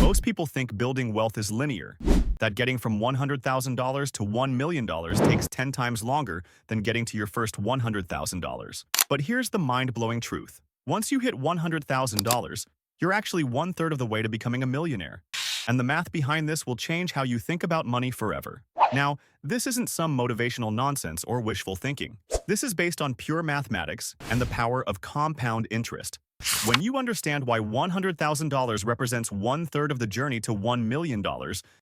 Most people think building wealth is linear, that getting from $100,000 to $1 million takes 10 times longer than getting to your first $100,000. But here's the mind-blowing truth. Once you hit $100,000, you're actually one-third of the way to becoming a millionaire. And the math behind this will change how you think about money forever. Now, this isn't some motivational nonsense or wishful thinking. This is based on pure mathematics and the power of compound interest. When you understand why $100,000 represents one-third of the journey to $1 million,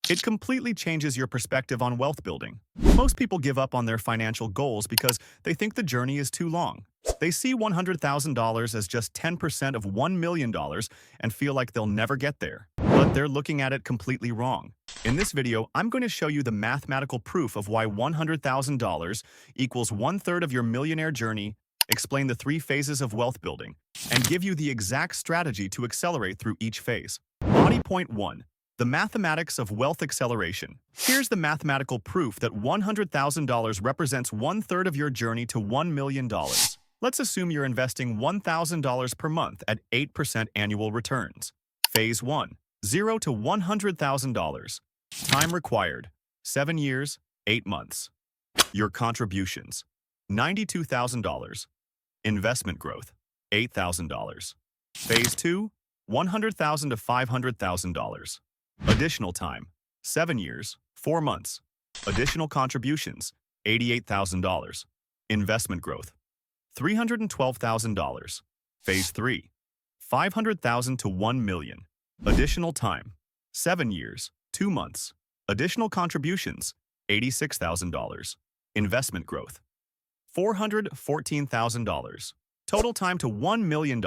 it completely changes your perspective on wealth building. Most people give up on their financial goals because they think the journey is too long. They see $100,000 as just 10% of $1 million and feel like they'll never get there. But they're looking at it completely wrong. In this video, I'm going to show you the mathematical proof of why $100,000 equals one-third of your millionaire journey, explain the 3 phases of wealth building, and give you the exact strategy to accelerate through each phase. Body point 1. The mathematics of wealth acceleration. Here's the mathematical proof that $100,000 represents one-third of your journey to $1 million. Let's assume you're investing $1,000 per month at 8% annual returns. Phase 1. 0 to $100,000. Time required. 7 years, 8 months. Your contributions. $92,000. Investment growth. $8,000. Phase 2. $100,000 to $500,000. Additional time. 7 years, 4 months. Additional contributions. $88,000. Investment growth. $312,000. Phase 3. $500,000 to $1 million. Additional time. 7 years, 2 months. Additional contributions. $86,000. Investment growth. $414,000. Total time to $1 million.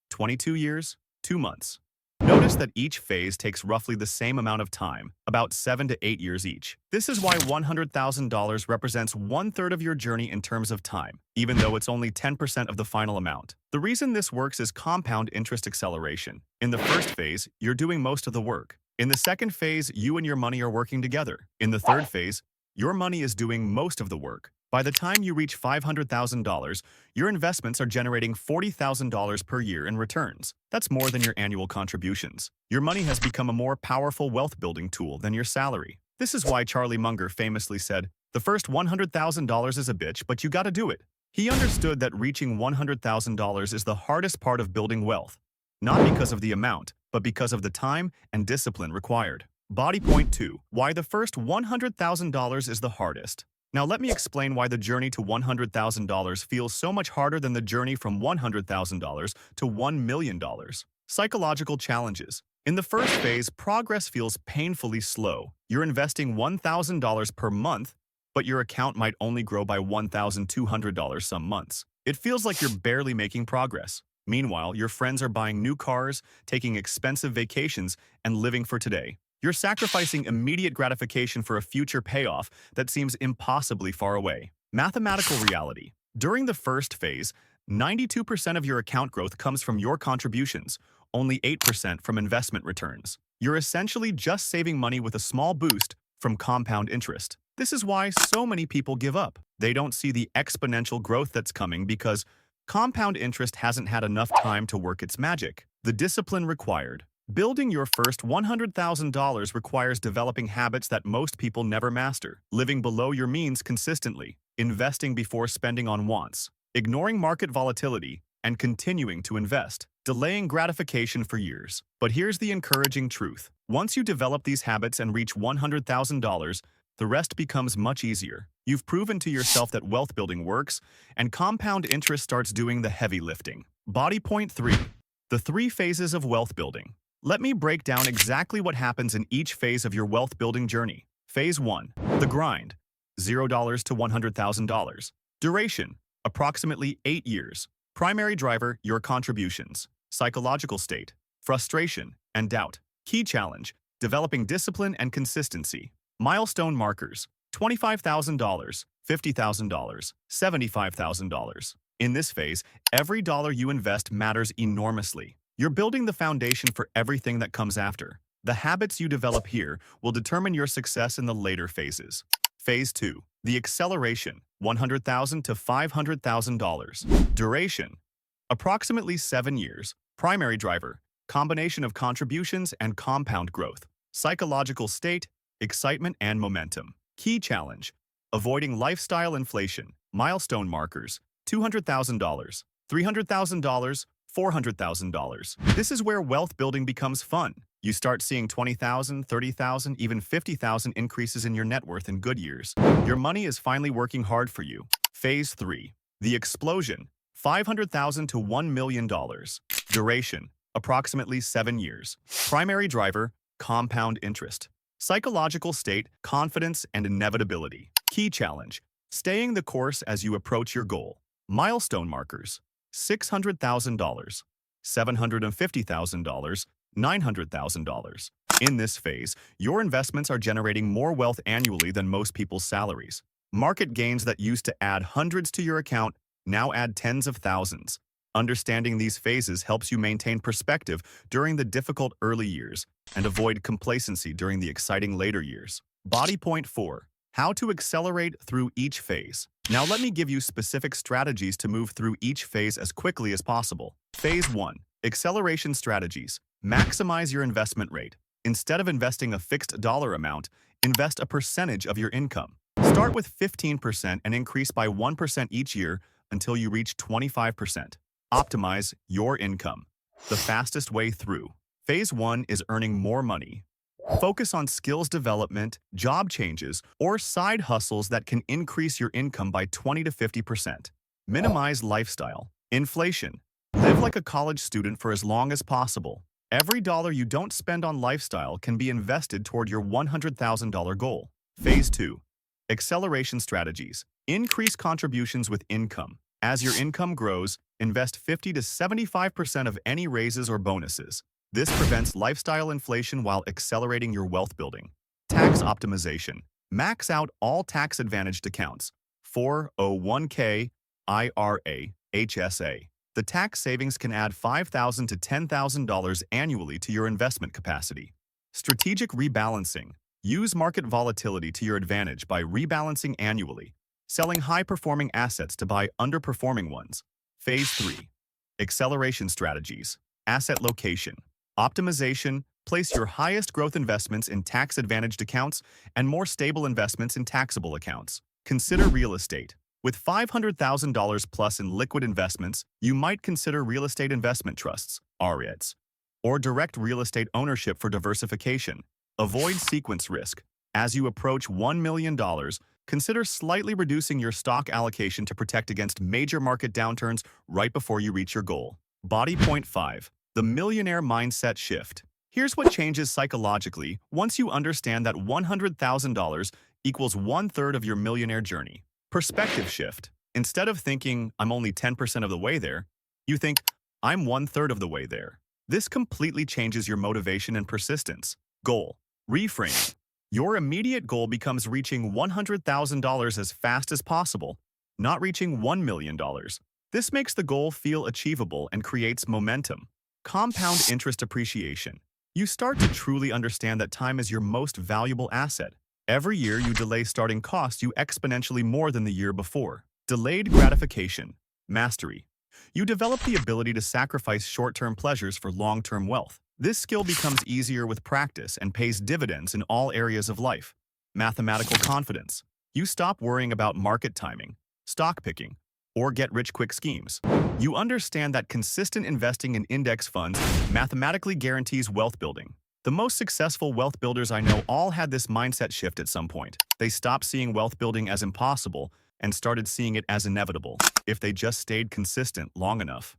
22 years, 2 months. Notice that each phase takes roughly the same amount of time, about 7 to 8 years each. This is why $100,000 represents one-third of your journey in terms of time, even though it's only 10% of the final amount. The reason this works is compound interest acceleration. In the first phase, you're doing most of the work. In the second phase, you and your money are working together. In the third phase, your money is doing most of the work. By the time you reach $500,000, your investments are generating $40,000 per year in returns. That's more than your annual contributions. Your money has become a more powerful wealth-building tool than your salary. This is why Charlie Munger famously said, "The first $100,000 is a bitch, but you gotta do it." He understood that reaching $100,000 is the hardest part of building wealth, not because of the amount, but because of the time and discipline required. Body point 2. Why the first $100,000 is the hardest. Now let me explain why the journey to $100,000 feels so much harder than the journey from $100,000 to $1 million. Psychological challenges. In the first phase, progress feels painfully slow. You're investing $1,000 per month, but your account might only grow by $1,200 some months. It feels like you're barely making progress. Meanwhile, your friends are buying new cars, taking expensive vacations, and living for today. You're sacrificing immediate gratification for a future payoff that seems impossibly far away. Mathematical reality. During the first phase, 92% of your account growth comes from your contributions, only 8% from investment returns. You're essentially just saving money with a small boost from compound interest. This is why so many people give up. They don't see the exponential growth that's coming because compound interest hasn't had enough time to work its magic. The discipline required. Building your first $100,000 requires developing habits that most people never master. Living below your means consistently, investing before spending on wants, ignoring market volatility, and continuing to invest, delaying gratification for years. But here's the encouraging truth. Once you develop these habits and reach $100,000, the rest becomes much easier. You've proven to yourself that wealth building works, and compound interest starts doing the heavy lifting. Body point 3. The 3 phases of wealth building. Let me break down exactly what happens in each phase of your wealth building journey. Phase 1. The grind. $0 to $100,000. Duration. Approximately 8 years. Primary driver, your contributions. Psychological state. Frustration and doubt. Key challenge. Developing discipline and consistency. Milestone markers. $25,000, $50,000, $75,000. In this phase, every dollar you invest matters enormously. You're building the foundation for everything that comes after. The habits you develop here will determine your success in the later phases. Phase 2. The acceleration. $100,000 to $500,000. Duration. Approximately 7 years. Primary driver. combination of contributions and compound growth, psychological state, excitement and momentum. Key challenge, avoiding lifestyle inflation, milestone markers, $200,000, $300,000, $400,000. This is where wealth building becomes fun. You start seeing 20,000, 30,000, even 50,000 increases in your net worth in good years. Your money is finally working hard for you. Phase 3. The explosion. $500,000 to $1 million. Duration. Approximately 7 years. Primary driver. Compound interest. Psychological state. Confidence and inevitability. Key challenge. Staying the course as you approach your goal. Milestone markers. $600,000. $750,000. $900,000. In this phase, your investments are generating more wealth annually than most people's salaries. Market gains that used to add hundreds to your account now add tens of thousands. Understanding these phases helps you maintain perspective during the difficult early years and avoid complacency during the exciting later years. Body point 4. How to accelerate through each phase. Now let me give you specific strategies to move through each phase as quickly as possible. Phase 1. Acceleration strategies. Maximize your investment rate. Instead of investing a fixed dollar amount, invest a percentage of your income. Start with 15% and increase by 1% each year until you reach 25%. Optimize your income. The fastest way through. Phase 1 is earning more money. Focus on skills development, job changes, or side hustles that can increase your income by 20 to 50%. Minimize lifestyle. Inflation. Live like a college student for as long as possible. Every dollar you don't spend on lifestyle can be invested toward your $100,000 goal. Phase 2. Acceleration strategies. Increase contributions with income. As your income grows, invest 50 to 75% of any raises or bonuses. This prevents lifestyle inflation while accelerating your wealth building. Tax optimization. Max out all tax-advantaged accounts. 401k, IRA, HSA. The tax savings can add $5,000 to $10,000 annually to your investment capacity. Strategic rebalancing. Use market volatility to your advantage by rebalancing annually, selling high-performing assets to buy underperforming ones. Phase 3. Acceleration strategies. Asset location. Optimization. Place your highest growth investments in tax-advantaged accounts and more stable investments in taxable accounts. Consider real estate. With $500,000 plus in liquid investments, you might consider real estate investment trusts, REITs, or direct real estate ownership for diversification. Avoid sequence risk. As you approach $1 million, consider slightly reducing your stock allocation to protect against major market downturns right before you reach your goal. Body point 5. The millionaire mindset shift. Here's what changes psychologically once you understand that $100,000 equals 1/3 of your millionaire journey. Perspective shift. Instead of thinking, I'm only 10% of the way there, you think, I'm 1/3 of the way there. This completely changes your motivation and persistence. Goal. Reframe. Your immediate goal becomes reaching $100,000 as fast as possible, not reaching $1 million. This makes the goal feel achievable and creates momentum. Compound interest appreciation. You start to truly understand that time is your most valuable asset. Every year you delay starting costs you exponentially more than the year before. Delayed gratification. Mastery. You develop the ability to sacrifice short-term pleasures for long-term wealth. This skill becomes easier with practice and pays dividends in all areas of life. Mathematical confidence. You stop worrying about market timing, stock picking, or get-rich-quick schemes. You understand that consistent investing in index funds mathematically guarantees wealth building. The most successful wealth builders I know all had this mindset shift at some point. They stopped seeing wealth building as impossible and started seeing it as inevitable, if they just stayed consistent long enough.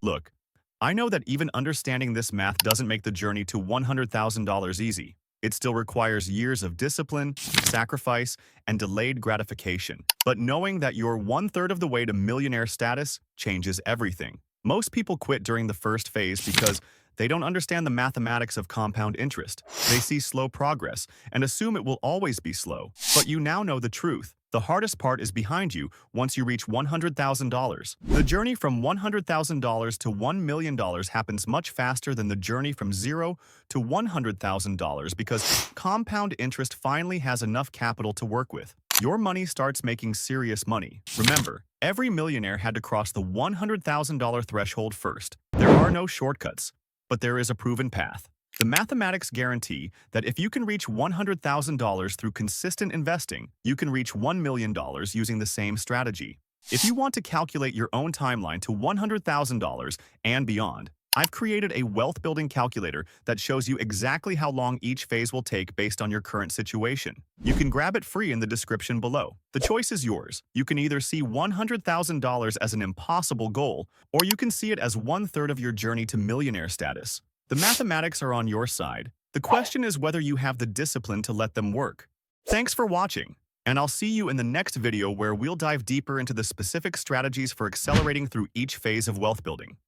Look, I know that even understanding this math doesn't make the journey to $100,000 easy. It still requires years of discipline, sacrifice, and delayed gratification. But knowing that you're 1/3 of the way to millionaire status changes everything. Most people quit during the first phase because they don't understand the mathematics of compound interest. They see slow progress and assume it will always be slow. But you now know the truth. The hardest part is behind you once you reach $100,000. The journey from $100,000 to $1 million happens much faster than the journey from $0 to $100,000 because compound interest finally has enough capital to work with. Your money starts making serious money. Remember, every millionaire had to cross the $100,000 threshold first. There are no shortcuts. but there is a proven path. The mathematics guarantee that if you can reach $100,000 through consistent investing, you can reach $1 million using the same strategy. If you want to calculate your own timeline to $100,000 and beyond, I've created a wealth building calculator that shows you exactly how long each phase will take based on your current situation. You can grab it free in the description below. The choice is yours. You can either see $100,000 as an impossible goal, or you can see it as 1/3 of your journey to millionaire status. The mathematics are on your side. The question is whether you have the discipline to let them work. Thanks for watching, and I'll see you in the next video where we'll dive deeper into the specific strategies for accelerating through each phase of wealth building.